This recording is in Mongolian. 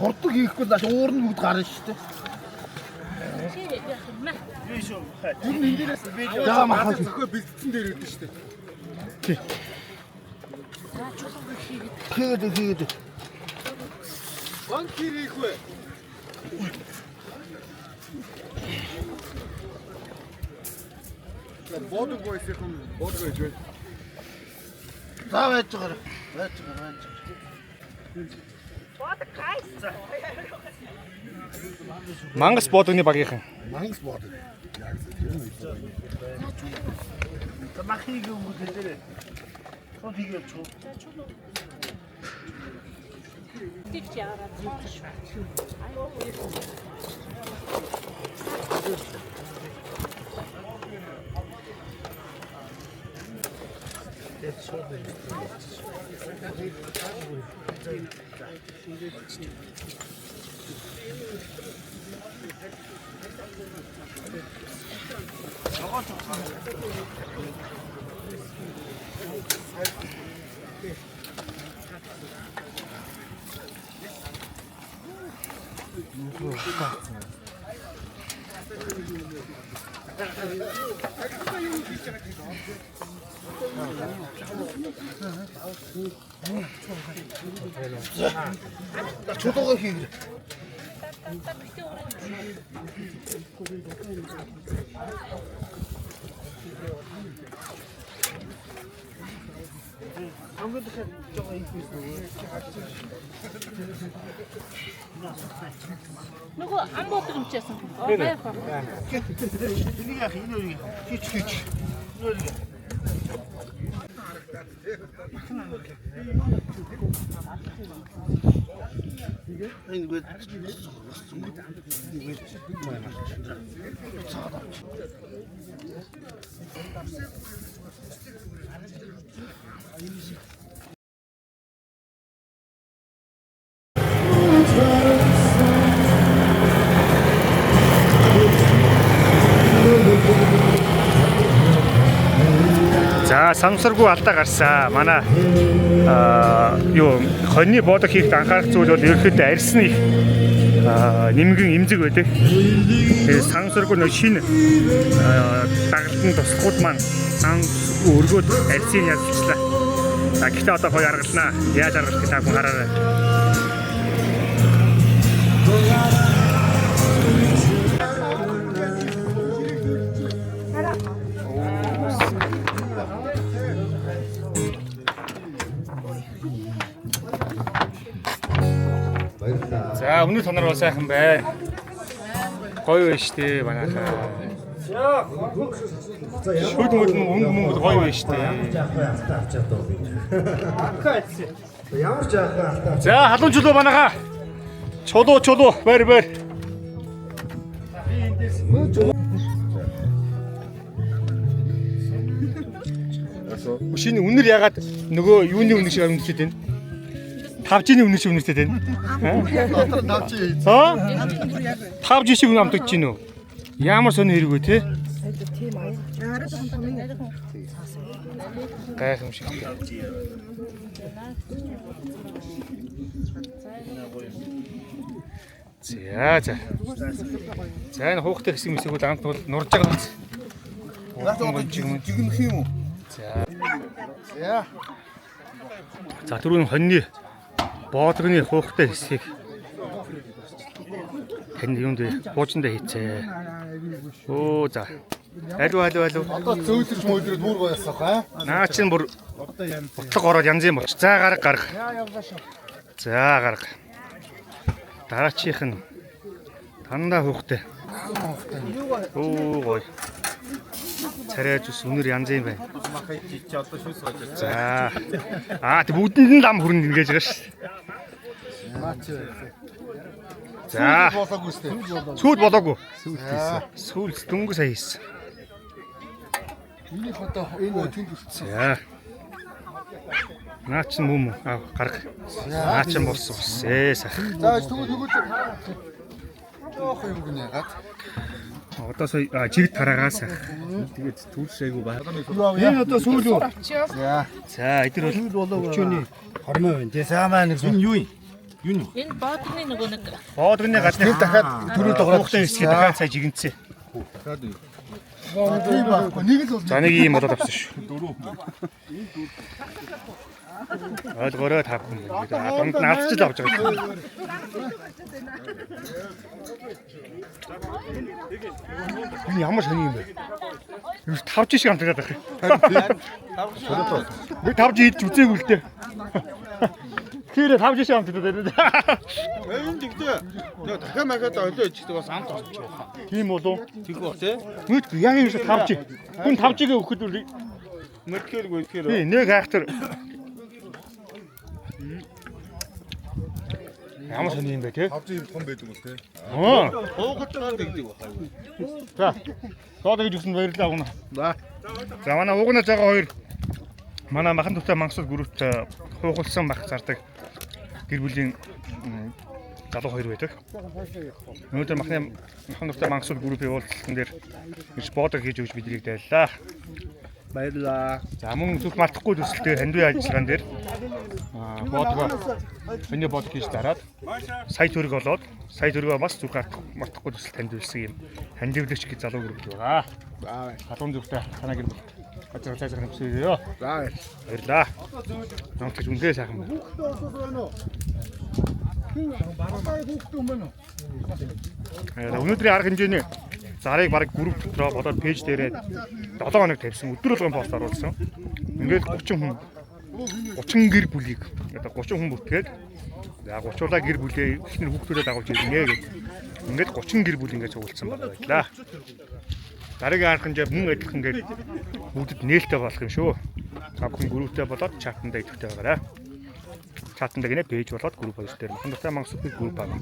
Хордог хийхгүй даа уур нь бүгд гарна шүү дээ. Юу нэгээрээс яа махаа зөвхөн бэлдсэн дээр өгдөн шүү дээ. Тий. Тэгээд. Банк хийхгүй. Бодог бойсэхэн бодог гэж байна. За байж байгаа. Мангас бодогны багийнхан. Мангас бодог. Яг тийм үү. Махыг өнгөлөөрэй. Тоо хийгээл чуу. Тийг яараад зүүж шваа. Чулуугаа хийгэр. Нөгөө ам бодог юм чисэн. Баяр хаа. Энийг яах энэ үрийг хич. Нүрийг. Энэ гээд За самсаргүй алдаа гарсан. Манай юу хоньны бодог хийхэд анхаарах зүйл бол ерөөхдөө арьс нь их нэмгэн эмзэг байдаг. Тэгээд самсаргүй нэг шинэ дагалтын туслахууд маань санс өргөөд арьсыг ядчихлаа. Гэхдээ одоо гоё аргалнаа. Яаж аргалах та хүн хараарай. За өмнө тонор бол сайхан байна. Гоё байна штэ манайхаа. Шүүд мөнгө гоё байна штэ. ямар жаахан автаа. За халуун чулуу манайхаа. Чулуу байр. Шинэ үнэр ягаад нөгөө юуны үнэр шиг үнэрчээд байна? 5G-ний үнэр шиг үнэрчээд байна. Дотор 5G. 5G шиг үнэ амтагч гин үү? Ямар сони хэрэг вэ те? Тийм аа. Гайхамшиг. За. За энэ хуухтай хэсэг мэсэг бол амт бол нурж байгаа биз. Жигнэх юм уу? За. За түрүүн хоньны боодгоны хуухтай хэсгийг тань юунд буужиндаа хийцээ. Оо за. Алуу. Одоо зөөлрч мөөлрөд бүр гоёсох аа. Наа чин бүр бутлаг ороод янз юм болч. За гарга. За гарга. Дараачих нь дандаа хуухтай. Оо гоё. Царайж ус өнөр янз юм байна. За. Тэг бүгдэнд нь лам хүрэн ингэж байгаа ш. За. Сүүл болоогүй. Сүүл дөнгө сая хийсэн. Энийг одоо энэ тэнд үтсэн. За. Наа чин мөм гарга. Наа чин болсон. Сайх. За тэгвэл жоох юм гинэ гад. Одоо сая жигд тараагаас. Тэгээд түүш айгу байна. Энэ одоо сүүл үү? За эдгээр бол Өчөөний хормоо байна тий. За маань энэ юу юм? Энэ боодны нөгөө нэг боодгоны гадны дахиад түрүү хуухтай хэсгийг дахиад сая жигэнцээ. Тийм байхгүй. Нэг л бол. За нэг юм болоод авсан шүү. Ойлгоорой та бүхэн. Дунд нь алдчих л авч байгаа. Энэ ямар сони юм бэ? Юу 5 шиг амтгаад байх. Би 5 жиж үзээгүй л дээ. Тэр 5 шиг амтгаад байна. Энэ тэгтээ. Дахиад махад олоо ичдэг бас амт болчих. Тийм болов. Тэгвэ тий. Нүд яг юм шиг 5 жи. Хүн 5 жигээ өгөхөд үл Мөрхөөр. би нэг хайхтар. Ямар сони юм бэ те? Авч юм том байдаг бол тий. Хоогоцоо тэгдэг байна. За. Соод гэж өгсөнд баярлалаа гуна. За манай угнаж байгаа хоёр манай махан тутай мангасууд гүрүүт хуухалсан бах зардаг гэр бүлийн залуу хоёр байдаг. Өнөөдөр махан тутай мангасууд гүрүүпийн уулзалтан дээр гэж бодог хийж өгч биднийг дайллаа. Баярлалаа. За мөн зүг мартахгүй төсөлтөөр хандив ажиллагаан дээр бодгоо энэ бодог хийж дараад сая төгрөг олоод сая төгрөгөө бас зүг мартахгүй төсөлт хандивлсан юм хандивлэгч гэж залуу гүрүүп байгаа. За халуун зүгтэй танаа гэр бүл газар цаазах нэмсэё. За баярлалаа. Намтж үндээ сайхан байна. Өнөөдрийн арга хэмжээний зарыг бараг групп дотроо болоод пэйж дээрээ 7 хоног тавьсан өдөр болгон пост оруулсан. Ингээд 30 гэр бүлийг одоо 30 хүн бүтгээд за 30-уулаа гэр бүлээ ихнэр хүүхдүүдэд дагуулж ирнэ гэж. Ингээд 30 гэр бүл ингээд цугулсан байлаа. Дараагийн арга хэмжээ мөн адилхан ингээд бүгдэд нээлттэй болох юм шүү. Та бүхэн групптэй болоод чатанда идэвхтэй байгаарай. Чатанда гинэ пэйж болоод групп хоёр дээр махан дуртай мангас групп байна.